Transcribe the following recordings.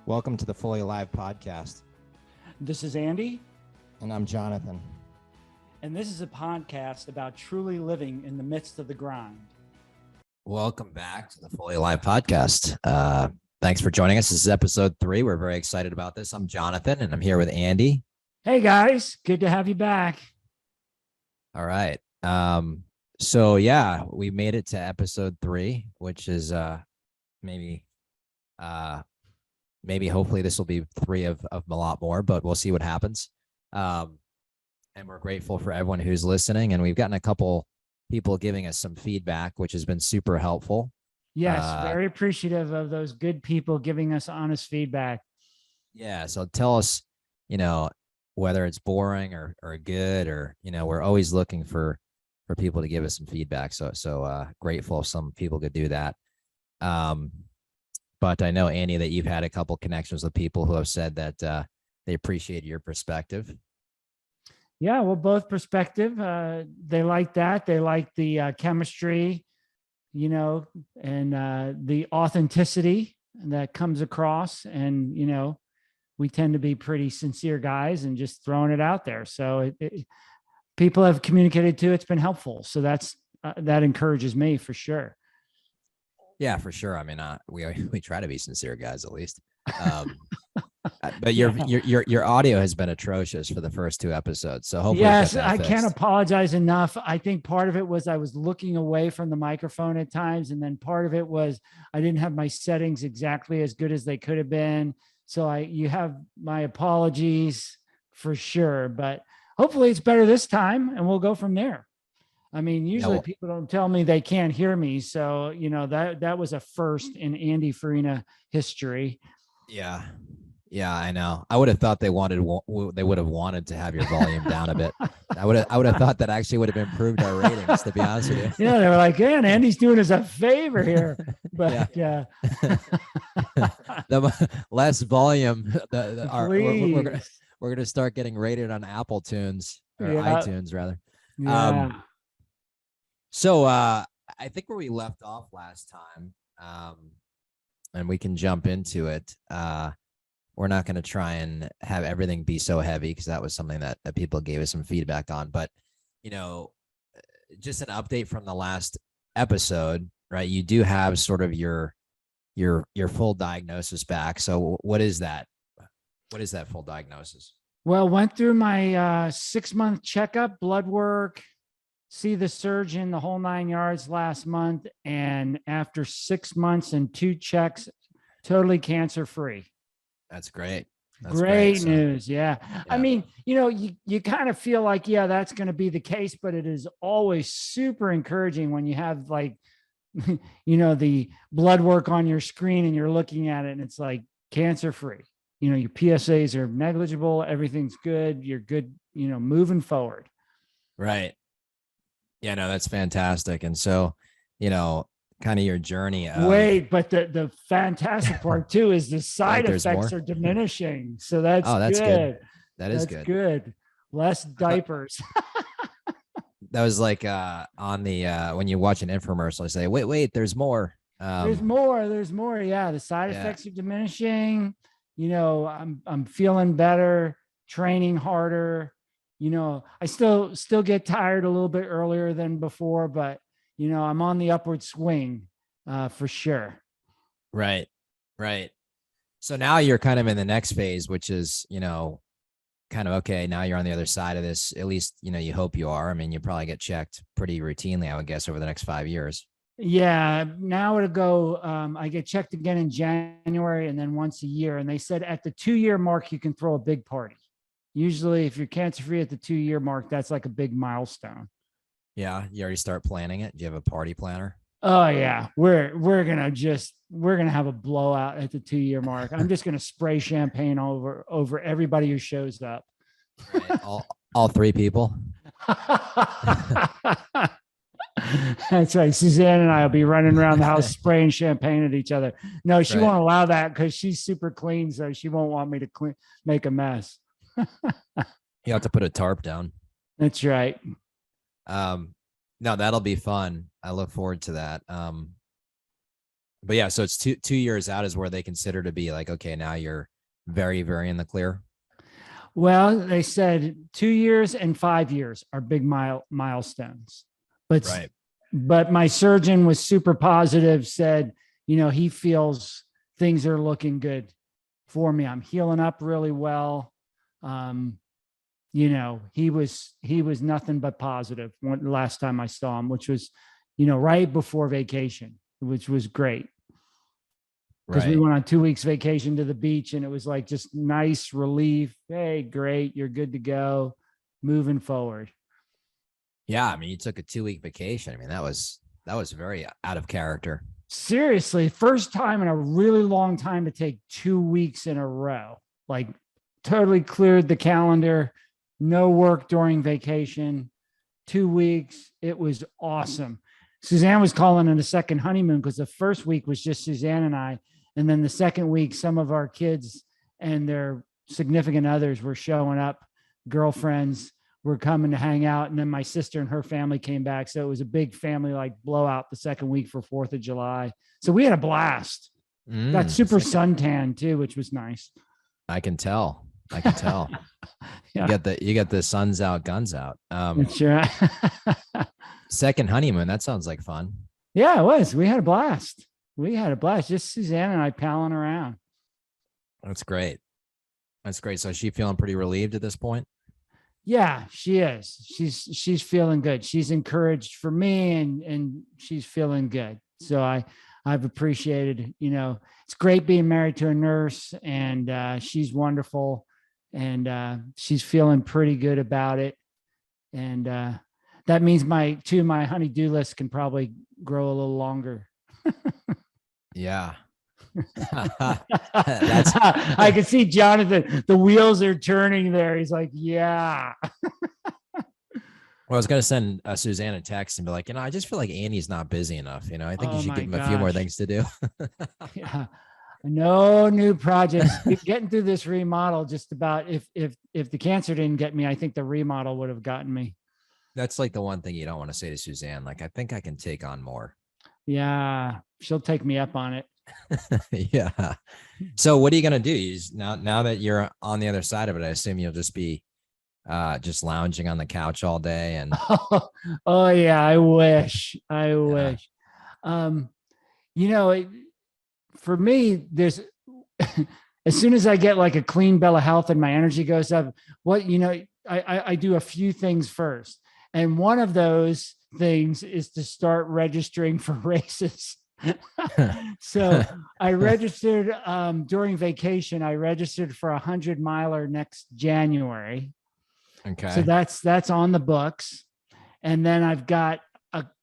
Welcome to the Fully Alive podcast. This is Andy. And I'm Jonathan. And this is a podcast about truly living in the midst of the grind. Welcome back to the Fully Alive podcast. Thanks for joining us. This is episode 3. We're very excited about this. I'm Jonathan, and I'm here with Andy. Hey, guys. Good to have you back. All right. So, yeah, we made it to episode 3, which is maybe hopefully this will be 3 of a lot more, but we'll see what happens. And we're grateful for everyone who's listening. And we've gotten a couple people giving us some feedback, which has been super helpful. Yes, very appreciative of those good people giving us honest feedback. Yeah. So tell us, whether it's boring or good, or, we're always looking for people to give us some feedback. So grateful if some people could do that. But I know, Andy, that you've had a couple connections with people who have said that they appreciate your perspective. Yeah, well, both perspective. They like that. They like the chemistry, and the authenticity that comes across. And, we tend to be pretty sincere guys and just throwing it out there. So people have communicated too. It's been helpful. So that encourages me for sure. Yeah, for sure. I mean, we try to be sincere guys, at least. But your audio has been atrocious for the first 2 episodes. So hopefully, yes, I can't apologize enough. I think part of it was I was looking away from the microphone at times, and then part of it was I didn't have my settings exactly as good as they could have been. So you have my apologies for sure, but hopefully it's better this time, and we'll go from there. I mean, usually people don't tell me they can't hear me. So, that was a first in Andy Farina history. Yeah. Yeah, I know. I would have thought they would have wanted to have your volume down a bit. I would have thought that actually would have improved our ratings, to be honest with you. Yeah, they were like, "Man, Andy's doing us a favor here." But yeah. The less volume, we're gonna start getting rated on Apple Tunes or iTunes rather. Yeah. So I think where we left off last time, and we can jump into it. We're not going to try and have everything be so heavy, because that was something that people gave us some feedback on. But, just an update from the last episode, right? You do have sort of your full diagnosis back. So what is that? What is that full diagnosis? Well, went through my 6-month checkup, blood work, see the surgeon, the whole 9 yards last month. And after 6 months and 2 checks, totally cancer-free. That's great. That's great news. Yeah. I mean, you kind of feel like, that's going to be the case, but it is always super encouraging when you have like, the blood work on your screen and you're looking at it and it's like cancer-free. Your PSAs are negligible. Everything's good. You're good, moving forward. Right. Yeah, no, that's fantastic. And so, kind of your journey. Wait, but the fantastic part too is the side effects are diminishing. So that's good. That's good. Less diapers. That was like on the when you watch an infomercial, they say, wait, there's more. There's more. Yeah, the side effects are diminishing. I'm feeling better, training harder. I still get tired a little bit earlier than before, but I'm on the upward swing for sure. Right. So now you're kind of in the next phase, which is, kind of, okay, now you're on the other side of this. At least, you hope you are. I mean, you probably get checked pretty routinely, I would guess, over the next 5 years. Yeah. Now it'll go, I get checked again in January and then once a year. And they said at the 2-year mark, you can throw a big party. Usually if you're cancer-free at the 2-year mark, that's like a big milestone. Yeah. You already start planning it. Do you have a party planner? Oh yeah. We're going to have a blowout at the 2-year mark. I'm just going to spray champagne over everybody who shows up. Right. All 3 people. That's right. Suzanne and I will be running around the house spraying champagne at each other. No, she won't allow that because she's super clean. So she won't want me to make a mess. You have to put a tarp down. That's right. No, that'll be fun. I look forward to that. But yeah, so it's 2 years out is where they consider to be like, okay, now you're very, very in the clear. Well, they said 2 years and 5 years are big milestones, but Right. but my surgeon was super positive, said, he feels things are looking good for me. I'm healing up really well. He was nothing but positive last time I saw him, which was, right before vacation, which was great. Because we Right. went on 2 weeks vacation to the beach, and it was like just nice relief. Hey, great, you're good to go, moving forward. Yeah. I mean, you took a 2-week vacation. I mean, that was very out of character. Seriously, first time in a really long time to take 2 weeks in a row. Like totally cleared the calendar, no work during vacation, 2 weeks. It was awesome. Suzanne was calling it a second honeymoon because the first week was just Suzanne and I. And then the second week, some of our kids and their significant others were showing up, girlfriends were coming to hang out. And then my sister and her family came back. So it was a big family like blowout the second week for 4th of July. So we had a blast. Got super suntan too, which was nice. I can tell. Yeah. You get the suns out, guns out. Sure. Second honeymoon. That sounds like fun. Yeah, it was. We had a blast. Just Suzanne and I palling around. That's great. So is she feeling pretty relieved at this point? Yeah, she is. She's feeling good. She's encouraged for me, and she's feeling good. So I've appreciated, it's great being married to a nurse, and she's wonderful, and she's feeling pretty good about it. And that means my honey-do list can probably grow a little longer. Yeah. I can see Jonathan, the wheels are turning there. He's like, yeah. Well, I was going to send Suzanne a text and be like, I just feel like Andy's not busy enough. I think you should give him a few more things to do. Yeah. No new projects. Getting through this remodel, just about if the cancer didn't get me, I think the remodel would have gotten me. That's like the one thing you don't want to say to Suzanne. Like, I think I can take on more. Yeah. She'll take me up on it. Yeah. So what are you going to do? Now that you're on the other side of it, I assume you'll just be just lounging on the couch all day. And oh yeah, I wish. For me, there's as soon as I get like a clean bill of health and my energy goes up, I do a few things first. And one of those things is to start registering for races. So I registered during vacation. I registered for 100-miler next January. Okay. So that's on the books. And then I've got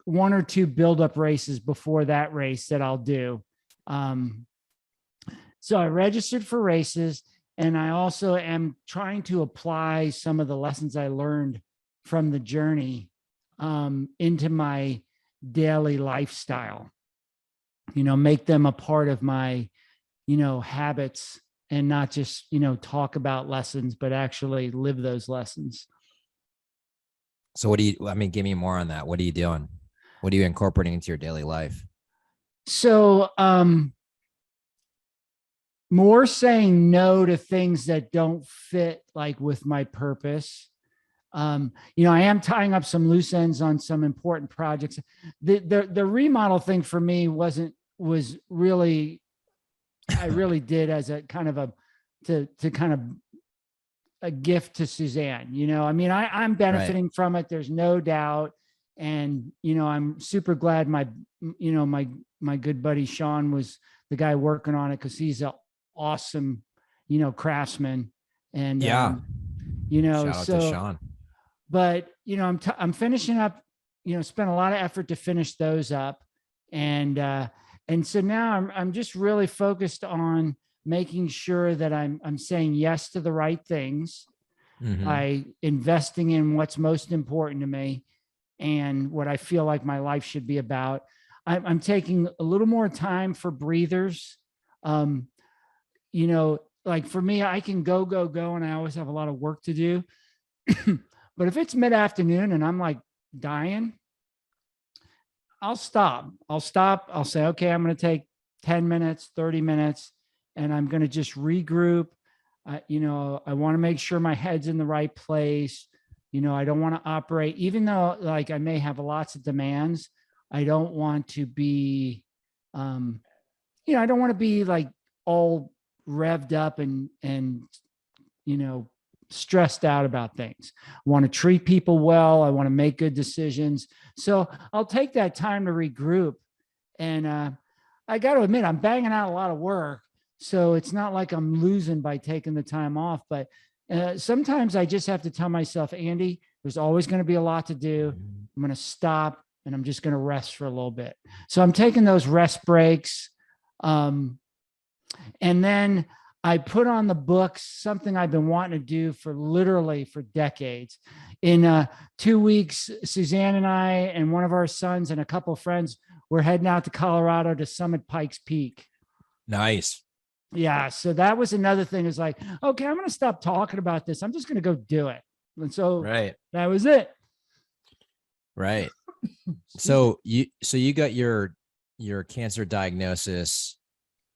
one or two build-up races before that race that I'll do. So I registered for races, and I also am trying to apply some of the lessons I learned from the journey into my daily lifestyle. Make them a part of my, habits, and not just, talk about lessons, but actually live those lessons. So give me more on that. What are you doing? What are you incorporating into your daily life? So, more saying no to things that don't fit like with my purpose. I am tying up some loose ends on some important projects. The remodel thing for me was really, I really did as a kind of a gift to Suzanne. I'm benefiting from it. There's no doubt. And, I'm super glad my good buddy Sean was the guy working on it, because he's an awesome, craftsman. And, yeah, shout out to Sean. But, I'm finishing up, spent a lot of effort to finish those up. And so now I'm just really focused on making sure that I'm saying yes to the right things, by investing in what's most important to me and what I feel like my life should be about. I'm taking a little more time for breathers. Like for me, I can go, and I always have a lot of work to do. But if it's mid-afternoon and I'm like dying, I'll stop. I'll say, okay, I'm going to take 10 minutes, 30 minutes, and I'm going to just regroup. I want to make sure my head's in the right place. I don't want to operate, even though like I may have lots of demands. I don't want to be, I don't want to be like all revved up and, stressed out about things. I want to treat people well. I want to make good decisions. So I'll take that time to regroup. And I got to admit, I'm banging out a lot of work. So it's not like I'm losing by taking the time off. But sometimes I just have to tell myself, Andy, there's always going to be a lot to do. I'm going to stop and I'm just going to rest for a little bit. So I'm taking those rest breaks. And then I put on the books something I've been wanting to do for decades. In 2 weeks, Suzanne and I and one of our sons and a couple of friends were heading out to Colorado to summit Pikes Peak. Nice. Yeah. So that was another thing, is like, okay, I'm going to stop talking about this. I'm just going to go do it. And so that was it. Right. So you got your cancer diagnosis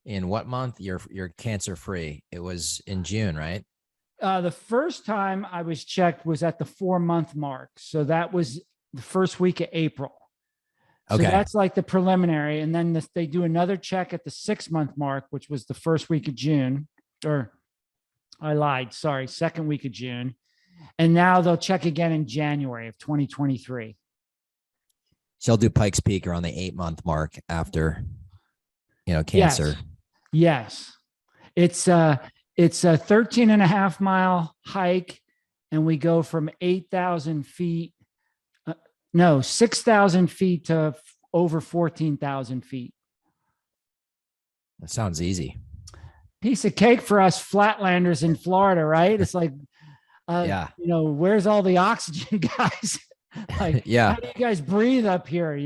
in what month? You're cancer free. It was in June, right? The first time I was checked was at the 4-month mark. So that was the first week of April. So that's like the preliminary. And then they do another check at the 6-month mark, which was the first week of June, or I lied. Sorry. Second week of June. And now they'll check again in January of 2023. So they'll do Pikes Peak around the 8-month mark after, cancer. Yes. It's a 13.5 mile hike. And we go from 8,000 feet. 6,000 feet to over 14,000 feet. That sounds easy. Piece of cake for us flatlanders in Florida, right? It's like, where's all the oxygen, guys? Like, how do you guys breathe up here?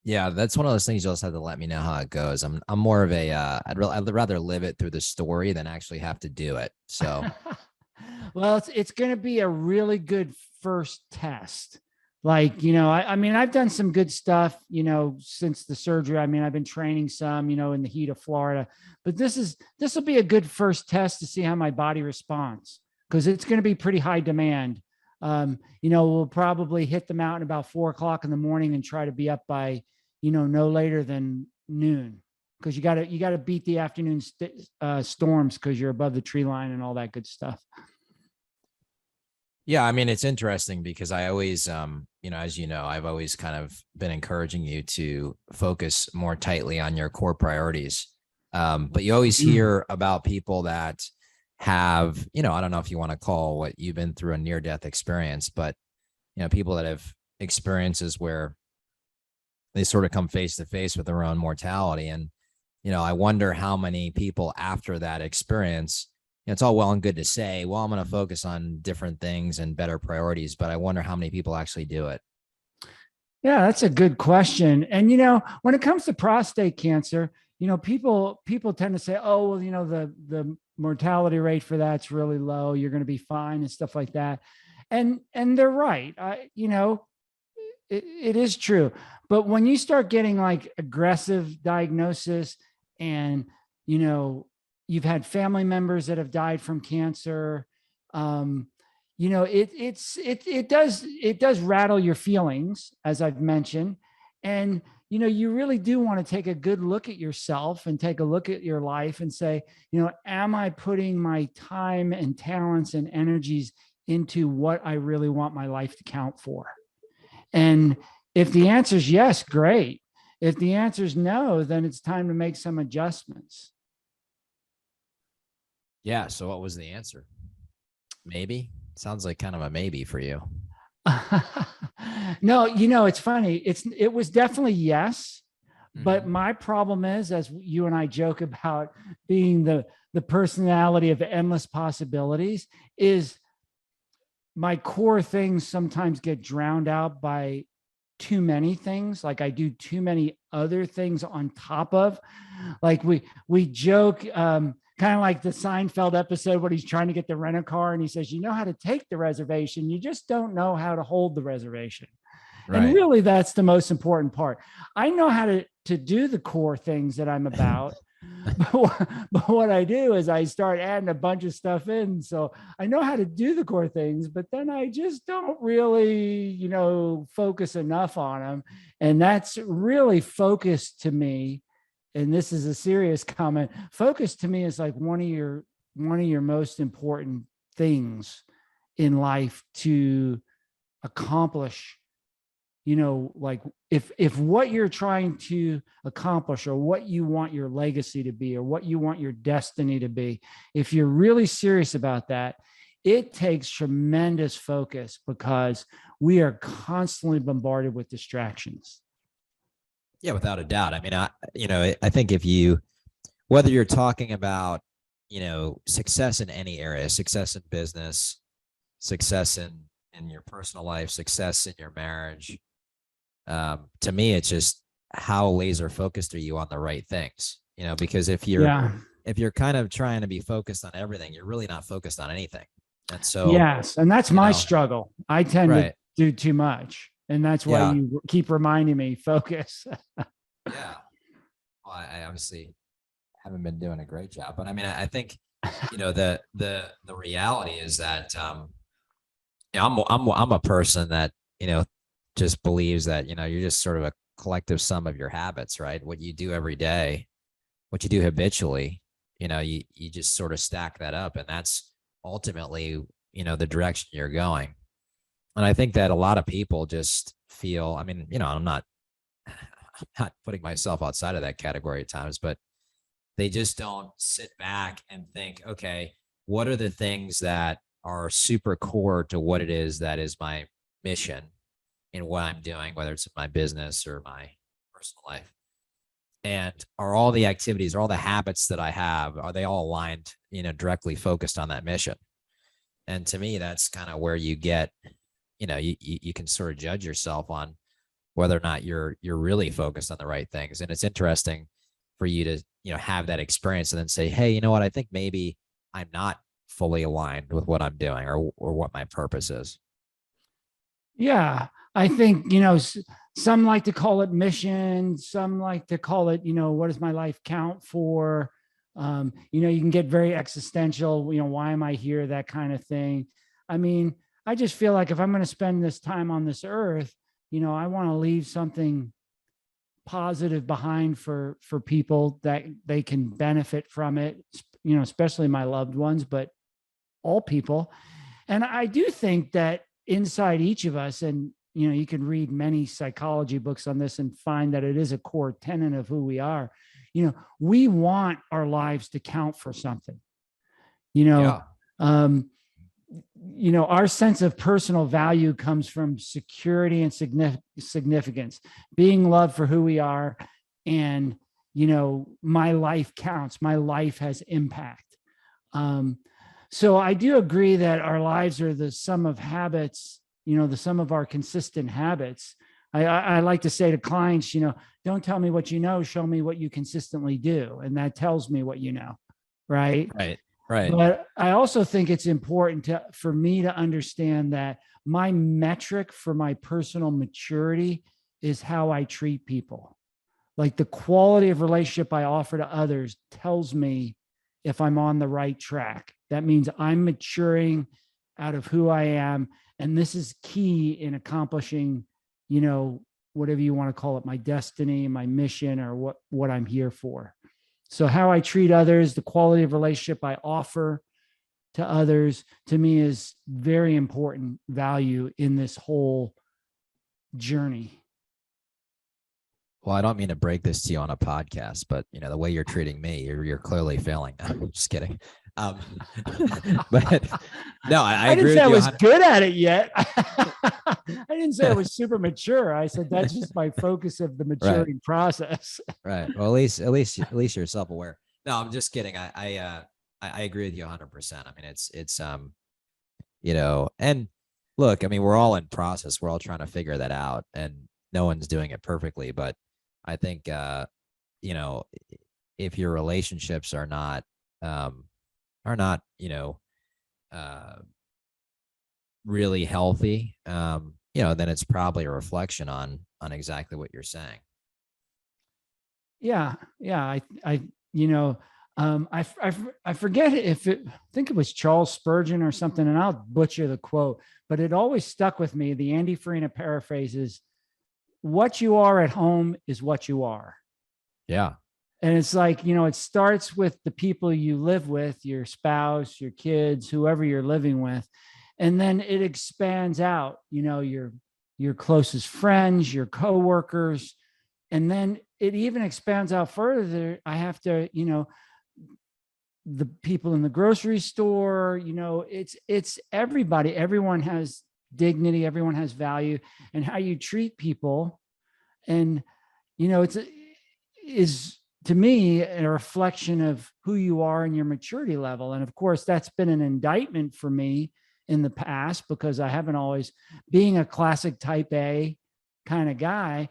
Yeah, that's one of those things you'll just have to let me know how it goes. I'm more of a I'd rather live it through the story than actually have to do it. So, well, it's going to be a really good first test. Like, I've done some good stuff, since the surgery. I've been training some, in the heat of Florida, but this will be a good first test to see how my body responds, because it's going to be pretty high demand. We'll probably hit the mountain about 4:00 in the morning and try to be up by, no later than noon, because you got to beat the afternoon storms, because you're above the tree line and all that good stuff. Yeah, it's interesting because I always, as I've always kind of been encouraging you to focus more tightly on your core priorities. But you always hear about people that have, I don't know if you want to call what you've been through a near-death experience, but, people that have experiences where they sort of come face to face with their own mortality. And, I wonder how many people after that experience, it's all well and good to say, well, I'm going to focus on different things and better priorities, but I wonder how many people actually do it. Yeah, that's a good question. And, when it comes to prostate cancer, people tend to say, oh, well, the mortality rate for that's really low. You're going to be fine and stuff like that. And they're right. It is true. But when you start getting like aggressive diagnosis and, you've had family members that have died from cancer, it does rattle your feelings, as I've mentioned. And, you really do want to take a good look at yourself and take a look at your life and say, am I putting my time and talents and energies into what I really want my life to count for? And if the answer is yes, great. If the answer is no, then it's time to make some adjustments. Yeah. So what was the answer? Maybe. Sounds like kind of a maybe for you. No, it's funny. It was definitely yes. But my problem is, as you and I joke about being the personality of endless possibilities, is my core things sometimes get drowned out by too many things. Like I do too many other things on top of, like we joke, kind of like the Seinfeld episode when he's trying to get the rent-a-car and he says, you know how to take the reservation, you just don't know how to hold the reservation. Right. And really, that's the most important part. I know how to to do the core things that I'm about. But what I do is I start adding a bunch of stuff in. So I know how to do the core things, but then I just don't really, focus enough on them. And that's really focus to me. And this is a serious comment. Focus to me is like one of your most important things in life to accomplish. Like if what you're trying to accomplish or what you want your legacy to be or what you want your destiny to be, if you're really serious about that, it takes tremendous focus because we are constantly bombarded with distractions. Yeah, without a doubt. I mean, I think whether you're talking about, success in any area, success in business, success in your personal life, success in your marriage, to me, it's just how laser focused are you on the right things, because if you're kind of trying to be focused on everything, you're really not focused on anything. And so, yes. And that's my struggle. I tend to do too much. And that's why you keep reminding me, focus. Yeah. Well, I obviously haven't been doing a great job, but I mean, I think, the reality is that, I'm a person that, just believes that, you're just sort of a collective sum of your habits, right? What you do every day, what you do habitually, you just sort of stack that up, and that's ultimately, the direction you're going. And I think that a lot of people just feel, I mean, I'm not putting myself outside of that category at times, but they just don't sit back and think, okay, what are the things that are super core to what it is that is my mission in what I'm doing, whether it's in my business or my personal life. And are all the activities, are all the habits that I have, are they all aligned, directly focused on that mission? And to me, that's kind of where you get, you can sort of judge yourself on whether or not you're really focused on the right things. And it's interesting for you to, have that experience and then say, hey, you know what, I think maybe I'm not fully aligned with what I'm doing or what my purpose is. Yeah. I think, some like to call it mission. Some like to call it, what does my life count for? You can get very existential, why am I here? That kind of thing. I mean, I just feel like if I'm going to spend this time on this earth, I want to leave something positive behind for people that they can benefit from it, especially my loved ones, but all people. And I do think that inside each of us, and you can read many psychology books on this and find that it is a core tenet of who we are. We want our lives to count for something. Our sense of personal value comes from security and significance, being loved for who we are. And, my life counts, my life has impact. So I do agree that our lives are the sum of habits, the sum of our consistent habits. I like to say to clients, don't tell me what you know, show me what you consistently do. And that tells me what you know. Right. Right. But I also think it's important for me to understand that my metric for my personal maturity is how I treat people. Like the quality of relationship I offer to others tells me if I'm on the right track. That means I'm maturing out of who I am. And this is key in accomplishing, whatever you want to call it, my destiny, my mission, or what I'm here for. So how I treat others, the quality of relationship I offer to others, to me is very important value in this whole journey. Well, I don't mean to break this to you on a podcast, but the way you're treating me, you're clearly failing. I'm just kidding. But no, I didn't say I was good at it yet. I didn't say I was super mature. I said that's just my focus of the maturing process. Right. Well, at least you're self-aware. No, I'm just kidding. I agree with you 100%. I mean, it's and look, I mean, we're all in process. We're all trying to figure that out, and no one's doing it perfectly. But I think if your relationships are not really healthy, then it's probably a reflection on exactly what you're saying. Yeah, yeah. You know, I forget if I think it was Charles Spurgeon or something, and I'll butcher the quote, but it always stuck with me. The Andy Farina paraphrases, "What you are at home is what you are." Yeah. And it's like, you know, it starts with the people you live with, your spouse, your kids, whoever you're living with. And then it expands out, you know, your closest friends, your coworkers, and then it even expands out further. I have to, you know, the people in the grocery store, you know, it's everybody. Everyone has dignity, everyone has value, and how you treat people. And, you know, is to me a reflection of who you are and your maturity level. And of course, that's been an indictment for me in the past, because I haven't always, being a classic type A kind of guy,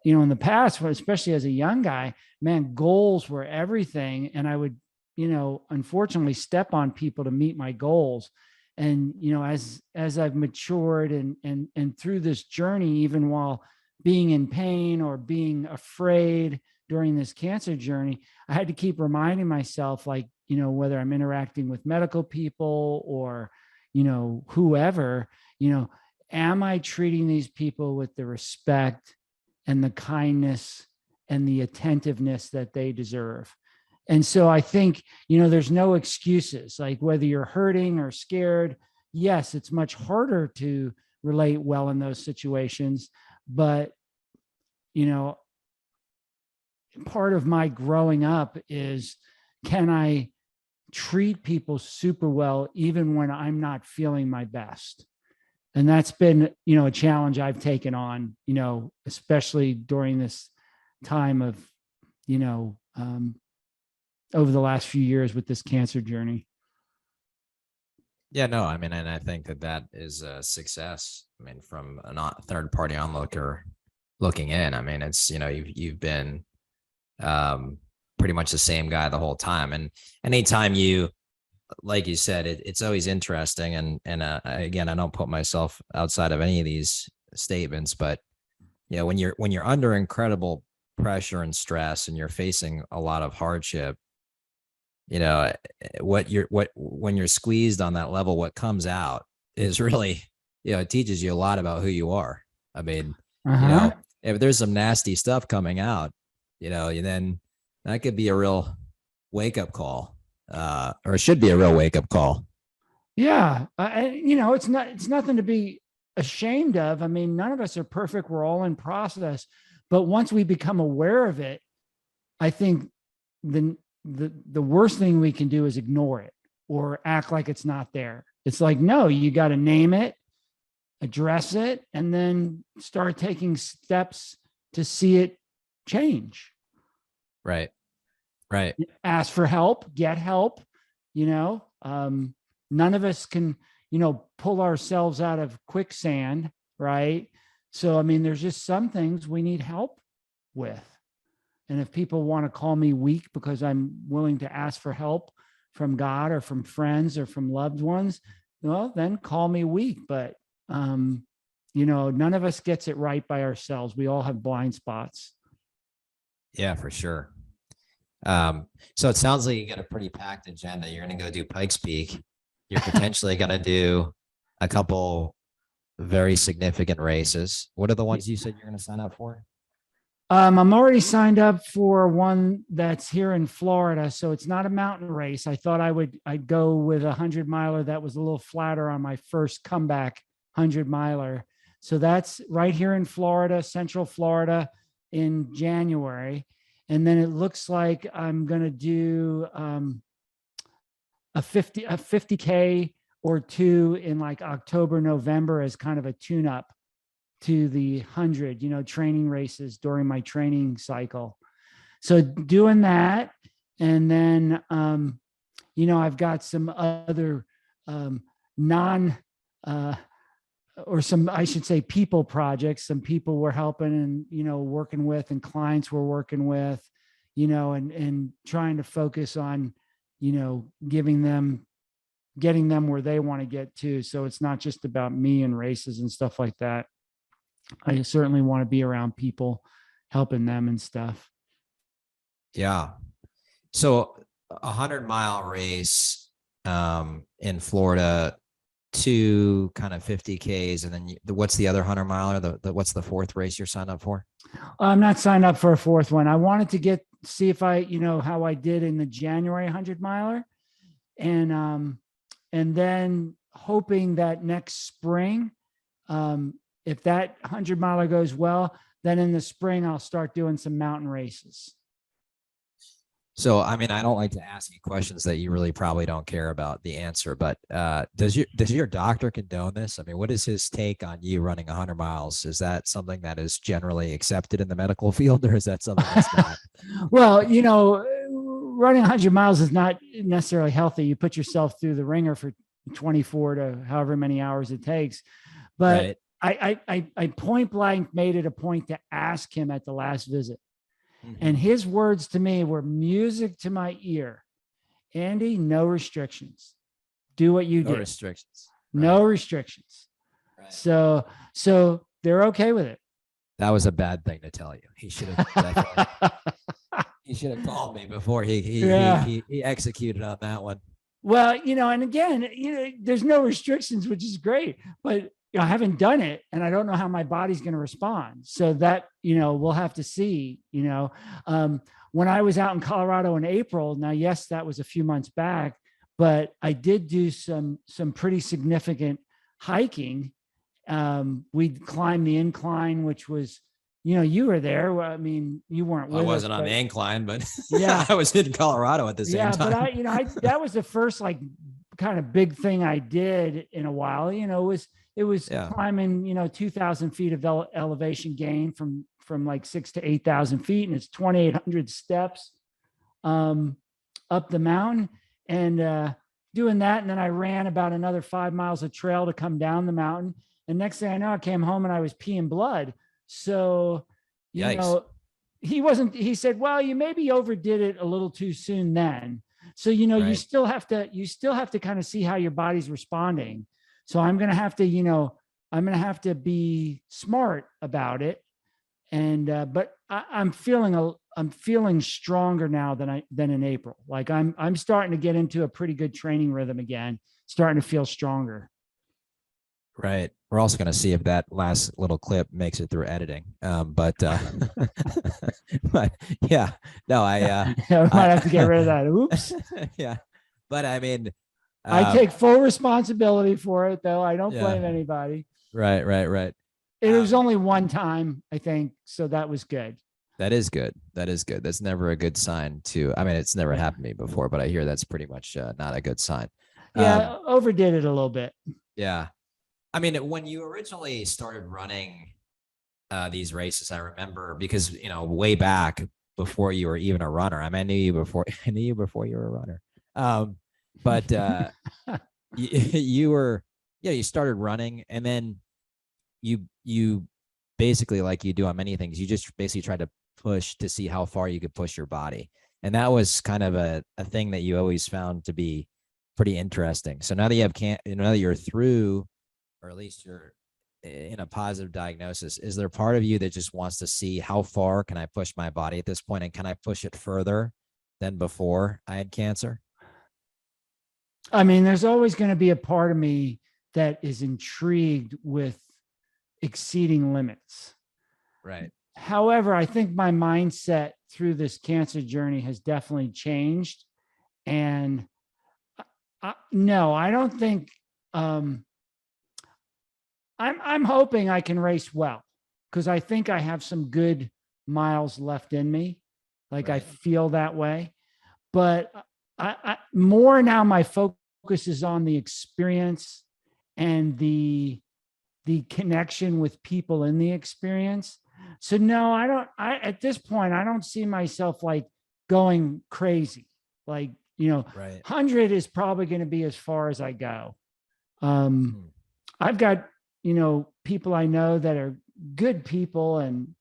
you know, in the past, especially as a young guy, man, goals were everything. And I would, you know, unfortunately step on people to meet my goals. And, you know, as I've matured and through this journey, even while being in pain or being afraid during this cancer journey, I had to keep reminding myself, like, you know, whether I'm interacting with medical people or, you know, whoever, you know, am I treating these people with the respect and the kindness and the attentiveness that they deserve? And so I think, you know, there's no excuses, like whether you're hurting or scared. Yes, it's much harder to relate well in those situations, but, you know, part of my growing up is, can I treat people super well even when I'm not feeling my best? And that's been, you know, a challenge I've taken on, you know, especially during this time of, you know, over the last few years with this cancer journey. Yeah, no, I mean, and I think that that is a success. I mean, from a third party onlooker looking in, I mean, it's, you know, you've been pretty much the same guy the whole time. And anytime you, like you said, it's always interesting. And again, I don't put myself outside of any of these statements, but, you know, when you're under incredible pressure and stress and you're facing a lot of hardship, you know, when you're squeezed on that level, what comes out is really, you know, it teaches you a lot about who you are. I mean, you know, if there's some nasty stuff coming out, you know, then that could be a real wake up call, or it should be a real wake up call. Yeah. You know, it's nothing to be ashamed of. I mean, none of us are perfect. We're all in process, but once we become aware of it, I think the worst thing we can do is ignore it or act like it's not there. It's like, no, you got to name it, address it, and then start taking steps to see it change. Right. Right. Ask for help, get help, you know. None of us can, you know, pull ourselves out of quicksand, right? So, I mean, there's just some things we need help with. And if people want to call me weak because I'm willing to ask for help from God or from friends or from loved ones, well, then call me weak. But, you know, none of us gets it right by ourselves. We all have blind spots. Yeah, for sure. So it sounds like you got a pretty packed agenda. You're going to go do Pikes Peak. You're potentially going to do a couple very significant races. What are the ones you said you're going to sign up for? I'm already signed up for one that's here in Florida, so it's not a mountain race. I thought I'd go with a 100-miler that was a little flatter on my first comeback 100-miler. So that's right here in Florida, Central Florida, in January. And then it looks like I'm going to do a 50K or two in like October, November as kind of a tune-up to the 100, you know, training races during my training cycle. So doing that. And then, you know, I've got some other or some, I should say, people projects, some people we're helping and, you know, working with, and clients we're working with, you know, and trying to focus on, you know, getting them where they want to get to. So it's not just about me and races and stuff like that. I certainly want to be around people, helping them and stuff. Yeah. So 100-mile race in Florida, 2 kind of 50Ks, and then what's the other 100-miler? What's the fourth race you're signed up for? I'm not signed up for a fourth one. I wanted to see if I, how I did in the January 100-miler, and then hoping that next spring, if that 100-miler goes well, then in the spring I'll start doing some mountain races. So, I mean, I don't like to ask you questions that you really probably don't care about the answer, but does your doctor condone this? I mean, what is his take on you running 100 miles? Is that something that is generally accepted in the medical field, or is that something that's not? Well, running 100 miles is not necessarily healthy. You put yourself through the ringer for 24 to however many hours it takes. But right. I point blank made it a point to ask him at the last visit. Mm-hmm. And his words to me were music to my ear. Andy, no restrictions. Do what you do. No restrictions. Right. No restrictions. Right. So they're okay with it. That was a bad thing to tell you. He should have he should have called me before he executed on that one. Well, and again, there's no restrictions, which is great, but I haven't done it and I don't know how my body's going to respond. So that, we'll have to see, when I was out in Colorado in April, now, yes, that was a few months back, but I did do some pretty significant hiking. We climbed the incline, which was, you were there. I mean, you weren't with us. I wasn't on the incline, but yeah, I was in Colorado at the same time. Yeah, but that was the first kind of big thing I did in a while. It was climbing, 2,000 feet of elevation gain from 6,000 to 8,000 feet. And it's 2,800 steps up the mountain and doing that. And then I ran about another 5 miles of trail to come down the mountain. And next thing I know, I came home and I was peeing blood. So, he said, well, you maybe overdid it a little too soon then. So, right. you still have to kind of see how your body's responding. So I'm going to have to be smart about it. And, but I'm feeling stronger now than in April. Like I'm starting to get into a pretty good training rhythm again, starting to feel stronger. Right. We're also going to see if that last little clip makes it through editing. But yeah, no, I might have to get rid of that. Oops. Yeah. But I mean, I take full responsibility for it, though. I don't blame anybody. Right. It was only one time, I think. So that was good. That is good. That's never a good sign it's never happened to me before, but I hear that's pretty much not a good sign. Yeah. Overdid it a little bit. Yeah. I mean, when you originally started running these races, I remember because, way back before you were even a runner, I knew you before you were a runner. But you started running and then you basically, like you do on many things, you just basically tried to push to see how far you could push your body. And that was kind of a thing that you always found to be pretty interesting. So now that now that you're through, or at least you're in a positive diagnosis, is there part of you that just wants to see how far can I push my body at this point? And can I push it further than before I had cancer? I mean, there's always going to be a part of me that is intrigued with exceeding limits. Right. However, I think my mindset through this cancer journey has definitely changed. And no, I don't think, I'm hoping I can race well because I think I have some good miles left in me. Like right. I feel that way, but I more now my focus is on the experience and the connection with people in the experience. So no, at this point, I don't see myself like going crazy. Like, right. 100 is probably going to be as far as I go. I've got, people I know that are good people and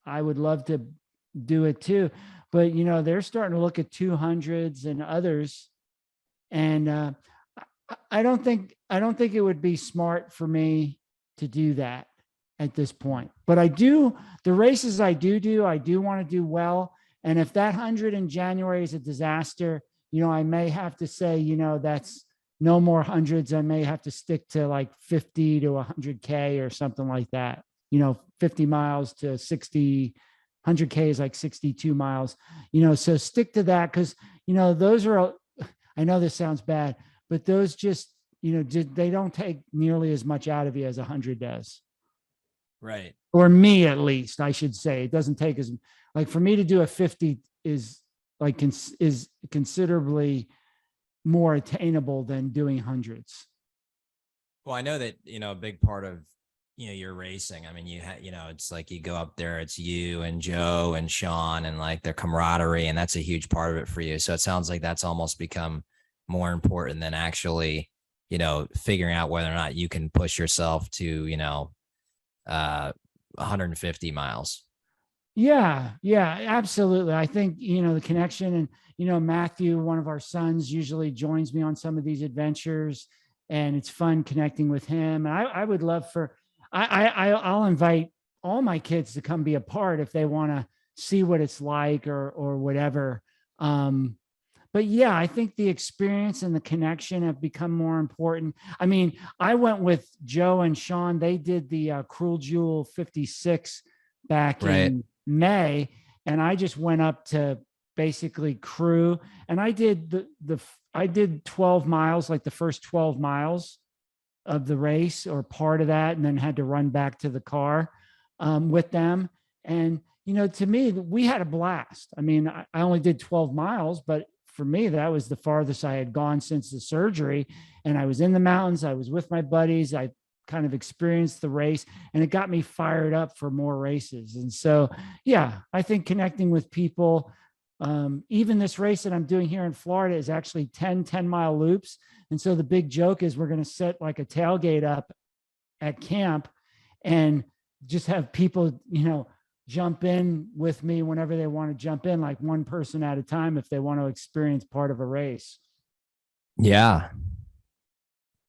I would love to do it too, but they're starting to look at 200s and others. And I don't think it would be smart for me to do that at this point, but the races I do want to do well. And if that 100 in January is a disaster, I may have to say, that's no more hundreds. I may have to stick to like 50 to 100K or something like that. 50 miles to 60, 100K is like 62 miles, so stick to that. Cause those are, I know this sounds bad, but those just, they don't take nearly as much out of you as 100 does. Right. Or me, at least I should say. It doesn't take as, like, for me to do a 50 is like, is considerably more attainable than doing hundreds. Well, I know that, a big part of, your racing. I mean, it's like you go up there, it's you and Joe and Sean and like their camaraderie. And that's a huge part of it for you. So it sounds like that's almost become more important than actually, figuring out whether or not you can push yourself to, 150 miles. Yeah, absolutely. I think, the connection, and, Matthew, one of our sons, usually joins me on some of these adventures, and it's fun connecting with him. And I would love for, I'll invite all my kids to come be a part if they want to see what it's like or whatever. But yeah, I think the experience and the connection have become more important. I mean, I went with Joe and Sean. They did the Cruel Jewel 56 back in May, and I just went up to basically crew, and I did I did 12 miles, like the first 12 miles of the race or part of that, and then had to run back to the car with them. And, to me, we had a blast. I mean, I only did 12 miles, but for me, that was the farthest I had gone since the surgery. And I was in the mountains. I was with my buddies. I kind of experienced the race, and it got me fired up for more races. And so, yeah, I think connecting with people, even this race that I'm doing here in Florida is actually 10-mile loops. And so the big joke is we're going to set like a tailgate up at camp and just have people, jump in with me whenever they want to jump in, like one person at a time, if they want to experience part of a race. Yeah.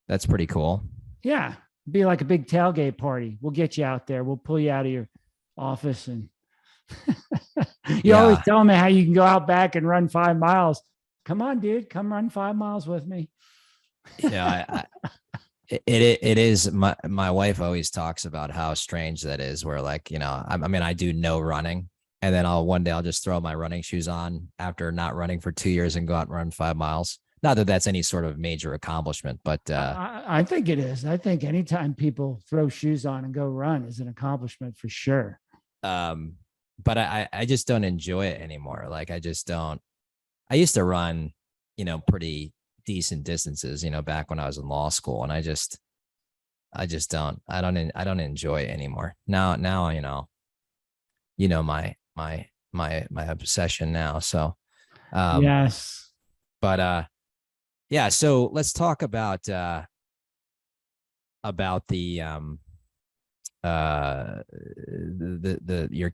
That's pretty cool. Yeah. Be like a big tailgate party. We'll get you out there. We'll pull you out of your office, and you always tell me how you can go out back and run 5 miles. Come on, dude, come run 5 miles with me. Yeah. It is. My wife always talks about how strange that is, where like, I do no running, and then one day I'll just throw my running shoes on after not running for 2 years and go out and run 5 miles. Not that that's any sort of major accomplishment, but I think it is. I think anytime people throw shoes on and go run is an accomplishment for sure. But I just don't enjoy it anymore. Like I just don't. I used to run, pretty decent distances, back when I was in law school, and I just don't. I don't enjoy it anymore. Now, my obsession now. So, yes. But yeah. So let's talk about your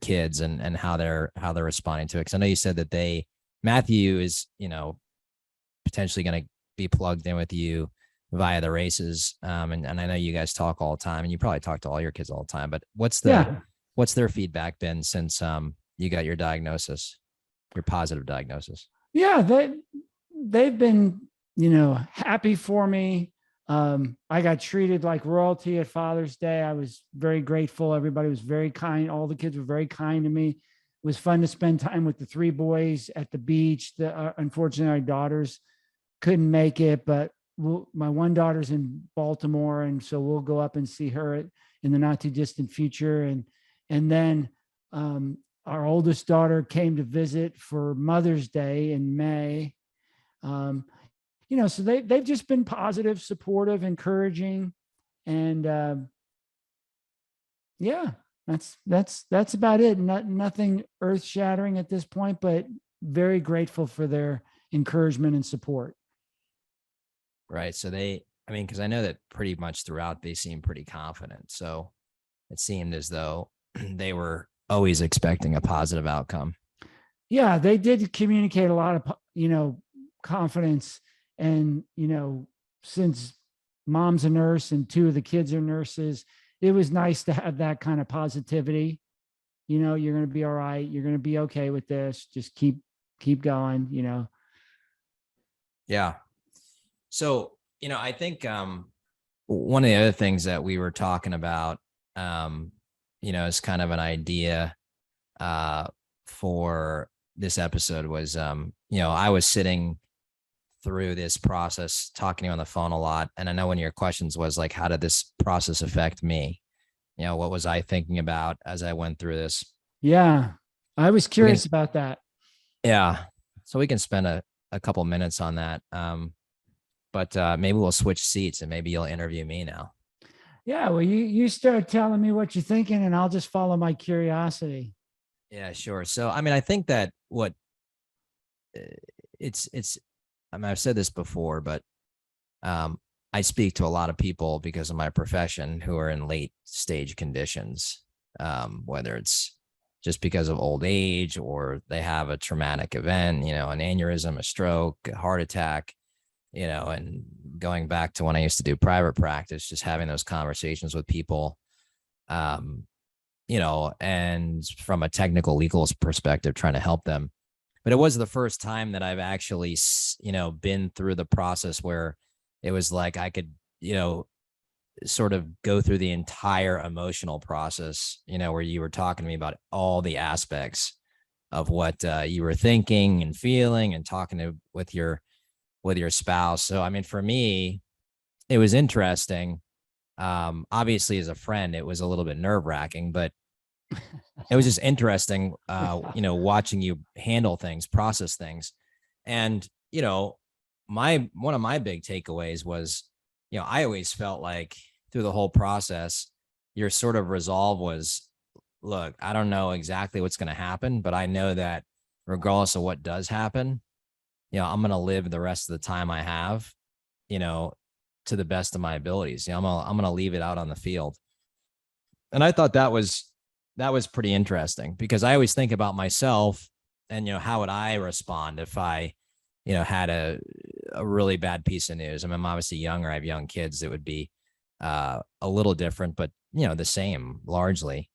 kids and how they're responding to it. Because I know you said that Matthew is, potentially going to be plugged in with you via the races. And I know you guys talk all the time, and you probably talk to all your kids all the time, but what's their feedback been since you got your diagnosis, your positive diagnosis? Yeah, they've been, happy for me. I got treated like royalty at Father's Day. I was very grateful. Everybody was very kind. All the kids were very kind to me. It was fun to spend time with the 3 boys at the beach. Unfortunately, our daughters couldn't make it, but my one daughter's in Baltimore, and so we'll go up and see her in the not too distant future. And then our oldest daughter came to visit for Mother's Day in May. So they've just been positive, supportive, encouraging, and yeah, that's about it. Nothing earth shattering at this point, but very grateful for their encouragement and support. Right. So because I know that pretty much throughout they seem pretty confident. So it seemed as though they were always expecting a positive outcome. Yeah, they did communicate a lot of, confidence. And, since mom's a nurse and 2 of the kids are nurses, it was nice to have that kind of positivity. you know, you're going to be all right. You're going to be okay with this. Just keep going, you know. Yeah. So, I think one of the other things that we were talking about, is kind of an idea for this episode was, I was sitting through this process, talking to you on the phone a lot. And I know one of your questions was like, how did this process affect me? What was I thinking about as I went through this? Yeah. I was curious about that. Yeah. So we can spend a couple minutes on that. But maybe we'll switch seats and maybe you'll interview me now. Yeah. Well, you start telling me what you're thinking and I'll just follow my curiosity. Yeah, sure. So, I mean, I think that what it's, I mean, I've said this before, but I speak to a lot of people because of my profession who are in late stage conditions, whether it's just because of old age or they have a traumatic event, an aneurysm, a stroke, a heart attack, and going back to when I used to do private practice, just having those conversations with people, and from a technical legal perspective, trying to help them. But it was the first time that I've actually, been through the process where it was like I could, sort of go through the entire emotional process, where you were talking to me about all the aspects of what you were thinking and feeling and talking with your spouse. So, I mean, for me, it was interesting. Obviously, as a friend, it was a little bit nerve wracking, but it was just interesting, watching you handle things, process things. And, one of my big takeaways was, I always felt like through the whole process, your sort of resolve was, look, I don't know exactly what's going to happen, but I know that regardless of what does happen, I'm going to live the rest of the time I have, to the best of my abilities. I'm going to leave it out on the field. And I thought that was pretty interesting because I always think about myself and, how would I respond if I, had a really bad piece of news. I mean, I'm obviously younger. I have young kids. It would be a little different, but, the same largely.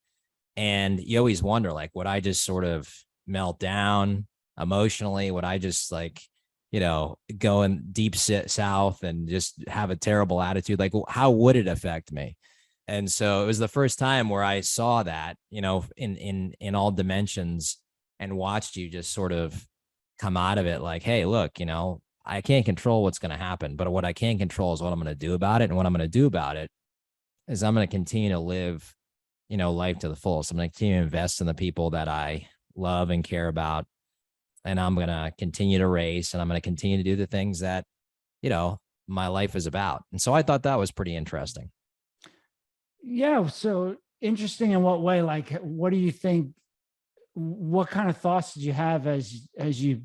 And you always wonder, like, would I just sort of melt down emotionally? Would I just like, go in deep south and just have a terrible attitude? Like, how would it affect me? And so it was the first time where I saw that, in all dimensions and watched you just sort of come out of it like, hey, look, I can't control what's going to happen, but what I can control is what I'm going to do about it. And what I'm going to do about it is I'm going to continue to live, life to the fullest. I'm going to continue to invest in the people that I love and care about. And I'm going to continue to race and I'm going to continue to do the things that, my life is about. And so I thought that was pretty interesting. Yeah. So interesting in what way? Like, what do you think? What kind of thoughts did you have as you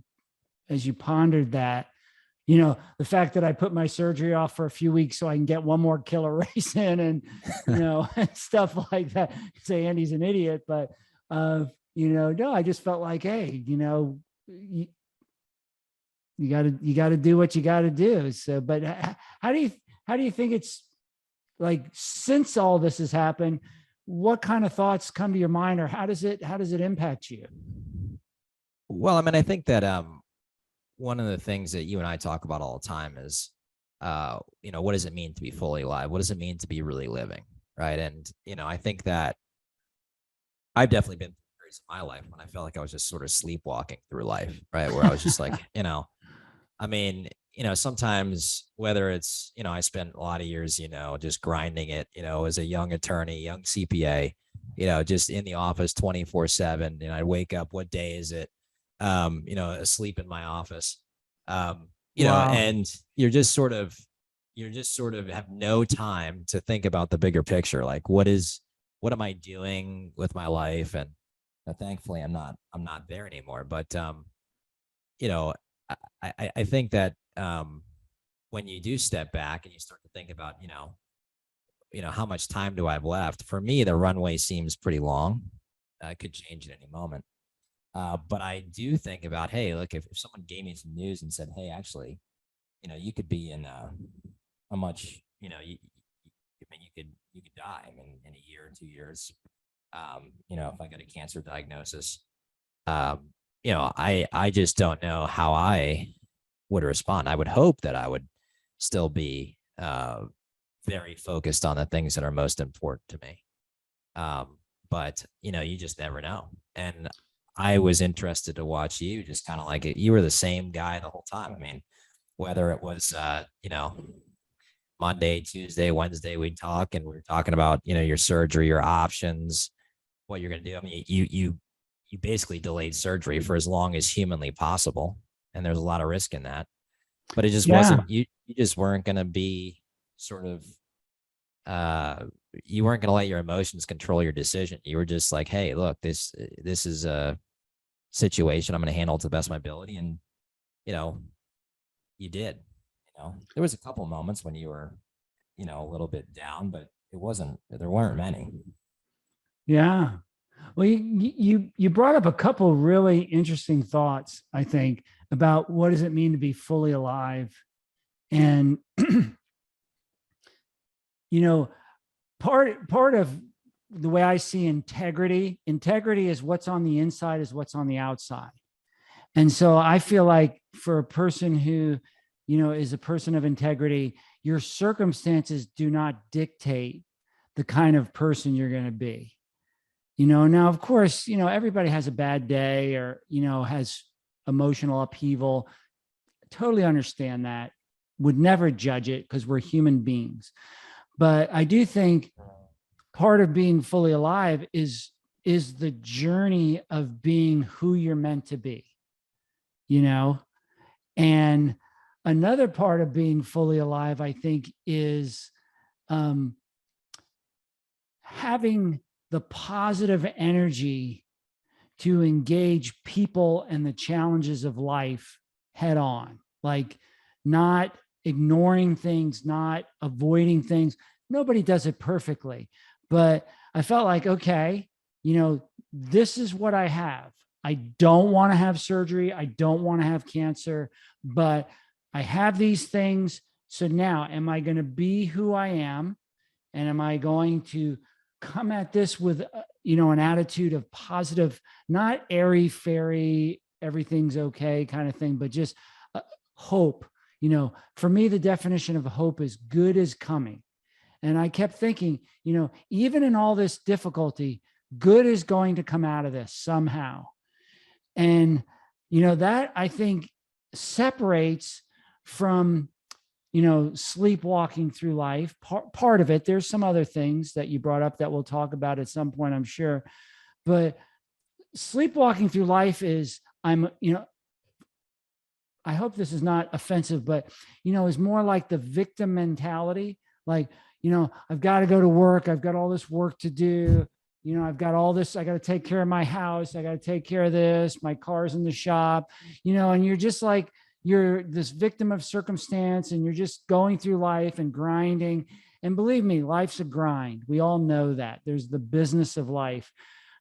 pondered that? The fact that I put my surgery off for a few weeks so I can get one more killer race in and, and stuff like that. Say Andy's an idiot, but, no, I just felt like, hey, you gotta do what you gotta do. So, but how do you think it's like, since all this has happened, what kind of thoughts come to your mind or how does it impact you? Well, I mean, I think that, one of the things that you and I talk about all the time is, what does it mean to be fully alive? What does it mean to be really living? Right. And, I think that I've definitely been through periods of my life when I felt like I was just sort of sleepwalking through life, right? Where I was just like, I mean, sometimes whether it's, I spent a lot of years, just grinding it, as a young attorney, young CPA, just in the office 24/7. And I'd wake up, what day is it? Asleep in my office, Wow. and you're just sort of have no time to think about the bigger picture. Like, what am I doing with my life? And thankfully I'm not there anymore. But, I think that, when you do step back and you start to think about, how much time do I have left? For me, the runway seems pretty long. It could change at any moment. But I do think about, hey, look, if someone gave me some news and said, hey, actually, you could be in a much, I mean, you could die in a year or 2 years. If I get a cancer diagnosis, I just don't know how I would respond. I would hope that I would still be very focused on the things that are most important to me. But you just never know. And I was interested to watch you just kind of like it. You were the same guy the whole time. I mean, whether it was, Monday, Tuesday, Wednesday, we'd talk and we were talking about, your surgery, your options, what you're going to do. I mean, you basically delayed surgery for as long as humanly possible. And there's a lot of risk in that, but it just wasn't, you just weren't going to be sort of, you weren't going to let your emotions control your decision. You were just like, hey, look, this is a situation I'm going to handle to the best of my ability. And, you did. There was a couple of moments when you were, a little bit down, but there weren't many. Yeah. Well, you brought up a couple really interesting thoughts, I think, about what does it mean to be fully alive. And, part of the way I see integrity is what's on the inside is what's on the outside. And so I feel like for a person who, is a person of integrity, your circumstances do not dictate the kind of person you're going to be. Now, of course, everybody has a bad day or, has emotional upheaval. Totally understand that. Would never judge it because we're human beings. But I do think part of being fully alive is the journey of being who you're meant to be, and another part of being fully alive, I think, is having the positive energy to engage people and the challenges of life head on, like not ignoring things, not avoiding things. Nobody does it perfectly, but I felt like, okay, this is what I have. I don't want to have surgery. I don't want to have cancer, but I have these things. So now, am I going to be who I am? And am I going to come at this with, an attitude of positive, not airy fairy, everything's okay kind of thing, but just hope. For me, the definition of hope is good is coming. And I kept thinking, even in all this difficulty, good is going to come out of this somehow. And, that I think separates from, sleepwalking through life. Part of it, there's some other things that you brought up that we'll talk about at some point, I'm sure. But sleepwalking through life is, I hope this is not offensive, but, is more like the victim mentality. Like, I've got to go to work. I've got all this work to do. I've got all this, I got to take care of my house. I got to take care of this. My car's in the shop, and you're just like, you're this victim of circumstance and you're just going through life and grinding. And believe me, life's a grind. We all know that. There's the business of life,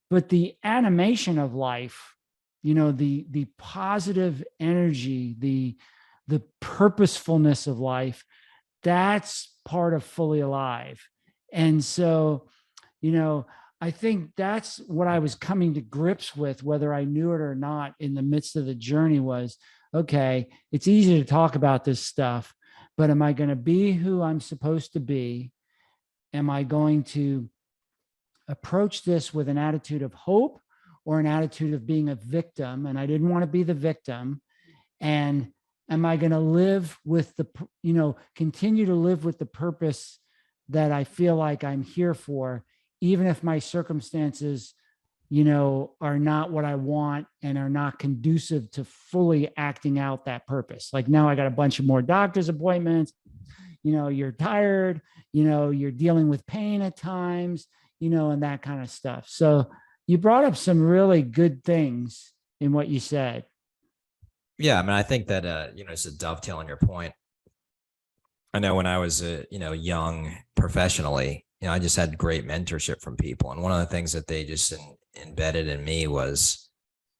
but the animation of life, the positive energy, the purposefulness of life, that's part of fully alive. And so, I think that's what I was coming to grips with, whether I knew it or not in the midst of the journey was, okay, it's easy to talk about this stuff, but am I going to be who I'm supposed to be? Am I going to approach this with an attitude of hope or an attitude of being a victim? And I didn't want to be the victim. And am I going to live with continue to live with the purpose that I feel like I'm here for, even if my circumstances, are not what I want and are not conducive to fully acting out that purpose. Like now I got a bunch of more doctor's appointments, you're tired, you're dealing with pain at times, and that kind of stuff. So you brought up some really good things in what you said. Yeah. I mean, I think that, it's a dovetail on your point. I know when I was, young professionally, I just had great mentorship from people. And one of the things that they just embedded in me was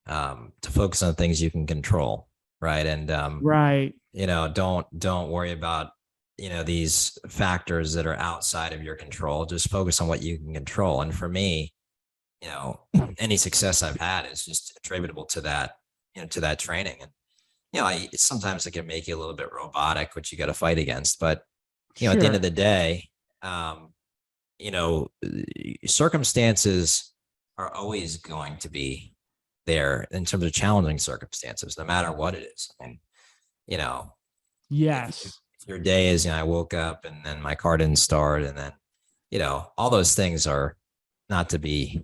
to focus on things you can control. Right. And, right. Don't worry about, these factors that are outside of your control. Just focus on what you can control. And for me, you know, any success I've had is just attributable to that, to that training. And, sometimes it can make you a little bit robotic, which you got to fight against. But, at the end Sure. of the day, you know, circumstances are always going to be there in terms of challenging circumstances, no matter what it is. And, you know, if Yes. your day is, I woke up and then my car didn't start, and then, all those things are not to be,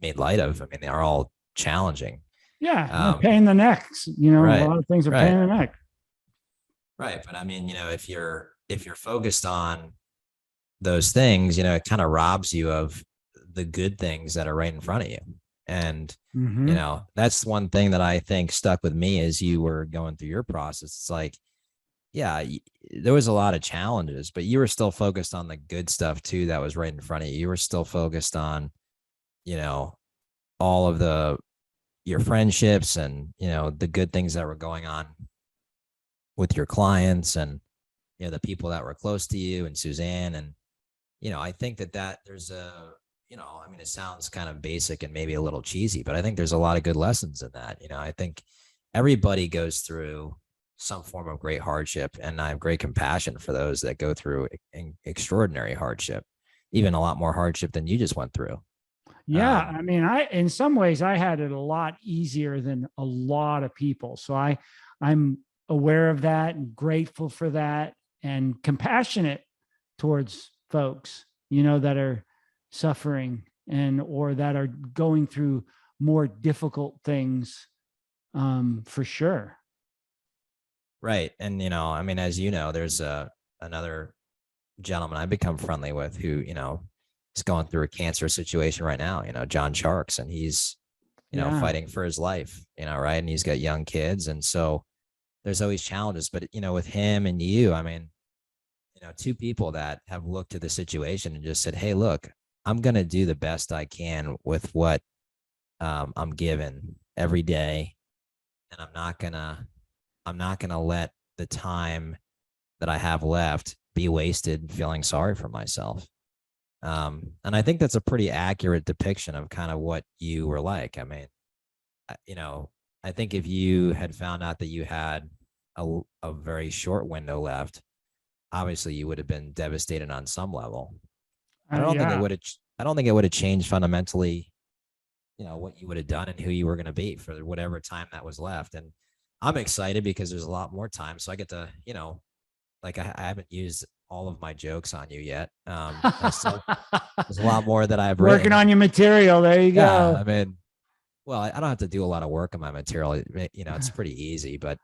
made light of. I mean, they are all challenging. Yeah. They're pain in the neck. A Right, lot of things are right, pain in the neck. right. But I mean, if you're focused on those things, it kind of robs you of the good things that are right in front of you. And, Mm-hmm. that's one thing that I think stuck with me as you were going through your process. It's like, yeah, there was a lot of challenges, but you were still focused on the good stuff too that was right in front of you. You were still focused on, all of your friendships and, the good things that were going on with your clients and, the people that were close to you and Suzanne. And, I think that there's I mean, it sounds kind of basic and maybe a little cheesy, but I think there's a lot of good lessons in that. I think everybody goes through some form of great hardship, and I have great compassion for those that go through extraordinary hardship, even a lot more hardship than you just went through. Yeah. Um, I mean, in some ways I had it a lot easier than a lot of people. So I'm aware of that and grateful for that and compassionate towards folks, that are suffering or that are going through more difficult things, for sure. right. And, I mean, as there's another gentleman I've become friendly with who, is going through a cancer situation right now, John Sharks, and he's, Yeah. fighting for his life, right. And he's got young kids. And so there's always challenges, but, with him and you, I mean, two people that have looked at the situation and just said, hey, look, I'm going to do the best I can with what I'm given every day. And I'm not going to let the time that I have left be wasted feeling sorry for myself. And I think that's a pretty accurate depiction of kind of what you were like. I mean, I think if you had found out that you had a very short window left, obviously you would have been devastated on some level. I don't think it Yeah. would have. I don't think it would have changed fundamentally, what you would have done and who you were going to be for whatever time that was left. And I'm excited because there's a lot more time, so I get to, like I haven't used all of my jokes on you yet. There's a lot more that I've Working written. on your material. There you Yeah, go. I mean, well, I don't have to do a lot of work on my material. It's pretty easy, but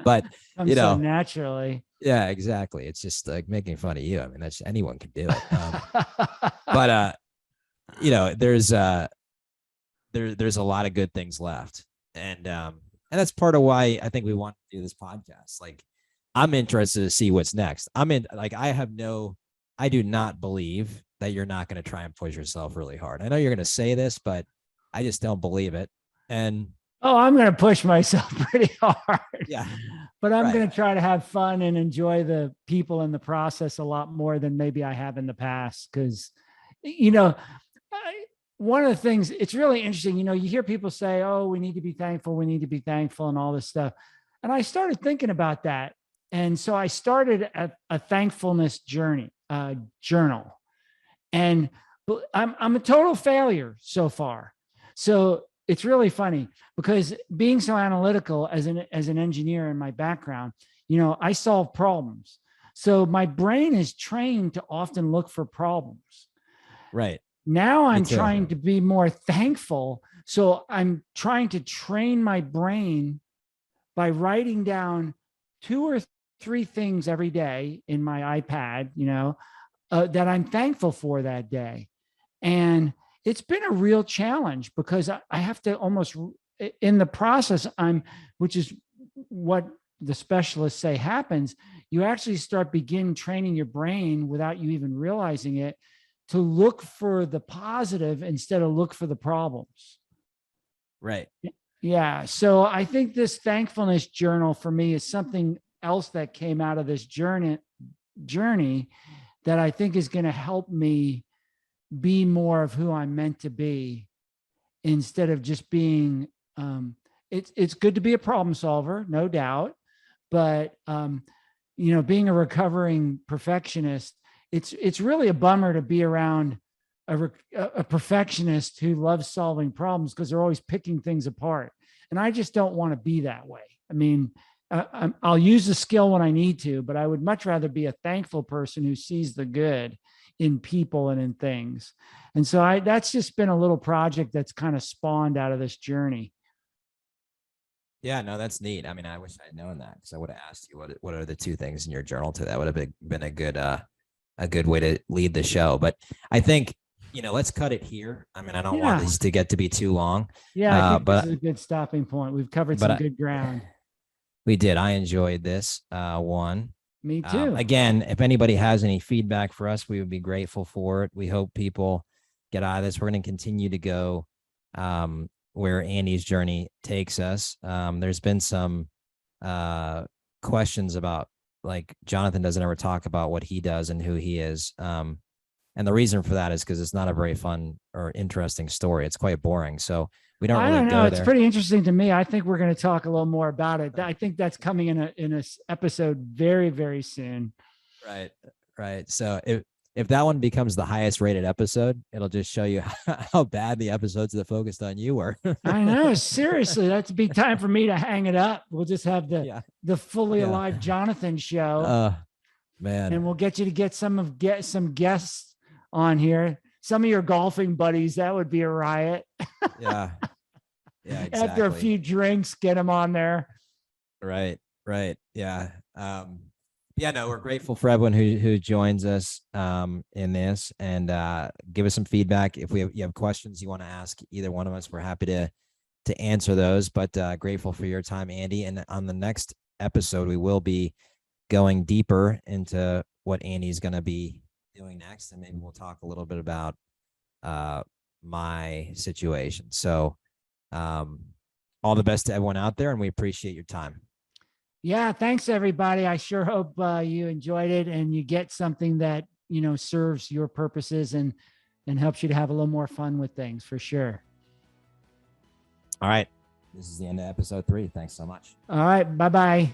but Comes so naturally. yeah, exactly. It's just like making fun of you. I mean, that's anyone can do it. But there's there's a lot of good things left, and that's part of why I think we want to do this podcast. Like, I'm interested to see what's next. I do not believe that you're not going to try and push yourself really hard. I know you're going to say this, but I just don't believe it. And Oh, I'm going to push myself pretty hard. yeah, But I'm right. going to try to have fun and enjoy the people in the process a lot more than maybe I have in the past. Because, one of the things, it's really interesting, you hear people say, oh, we need to be thankful, and all this stuff. And I started thinking about that. And so I started a thankfulness journal. And I'm a total failure so far. So it's really funny because being so analytical as an engineer in my background, I solve problems. So my brain is trained to often look for problems. Right. Now I'm trying to be more thankful. So I'm trying to train my brain by writing down 2 or 3 things every day in my iPad, that I'm thankful for that day. And it's been a real challenge because I have to almost, in the process, which is what the specialists say happens, you actually begin training your brain without you even realizing it to look for the positive instead of look for the problems. Right. Yeah. So I think this thankfulness journal for me is something else that came out of this journey that I think is going to help me be more of who I'm meant to be instead of just being, it's good to be a problem solver, no doubt. But, being a recovering perfectionist, it's really a bummer to be around a perfectionist who loves solving problems because they're always picking things apart. And I just don't want to be that way. I mean, I'll use the skill when I need to, but I would much rather be a thankful person who sees the good in people and in things. And so that's just been a little project that's kind of spawned out of this journey. Yeah, no, that's neat. I mean, I wish I had known that because I would have asked you what are the two things in your journal to that would have been a good way to lead the show. But I think, let's cut it here. I mean, I don't want this to get to be too long. Yeah, I think this is a good stopping point. We've covered some good ground. We did. I enjoyed this one. Me too. Again, if anybody has any feedback for us, we would be grateful for it. We hope people get out of this. We're going to continue to go where Andy's journey takes us. There's been some questions about, like, Jonathan doesn't ever talk about what he does and who he is. And the reason for that is because it's not a very fun or interesting story. It's quite boring. So we don't really know. It's there. Pretty interesting to me. I think we're going to talk a little more about it. I think that's coming in a episode very, very soon. Right. So if that one becomes the highest rated episode, it'll just show you how bad the episodes that focused on you were. I know. Seriously, that's be time for me to hang it up. We'll just have the Fully Alive Jonathan show. Man. And we'll get you to get some guests on here. Some of your golfing buddies, that would be a riot. Yeah. Yeah. Exactly. After a few drinks, get them on there. Right. Yeah. No, we're grateful for everyone who joins us in this, and give us some feedback. If you have questions you want to ask either one of us, we're happy to answer those. But grateful for your time, Andy. And on the next episode, we will be going deeper into what Andy's going to be doing next, and maybe we'll talk a little bit about my situation. So all the best to everyone out there, and we appreciate your time. Yeah, thanks everybody. I sure hope you enjoyed it and you get something that serves your purposes and helps you to have a little more fun with things, for sure. All right, this is the end of episode 3. Thanks so much. All right, bye-bye.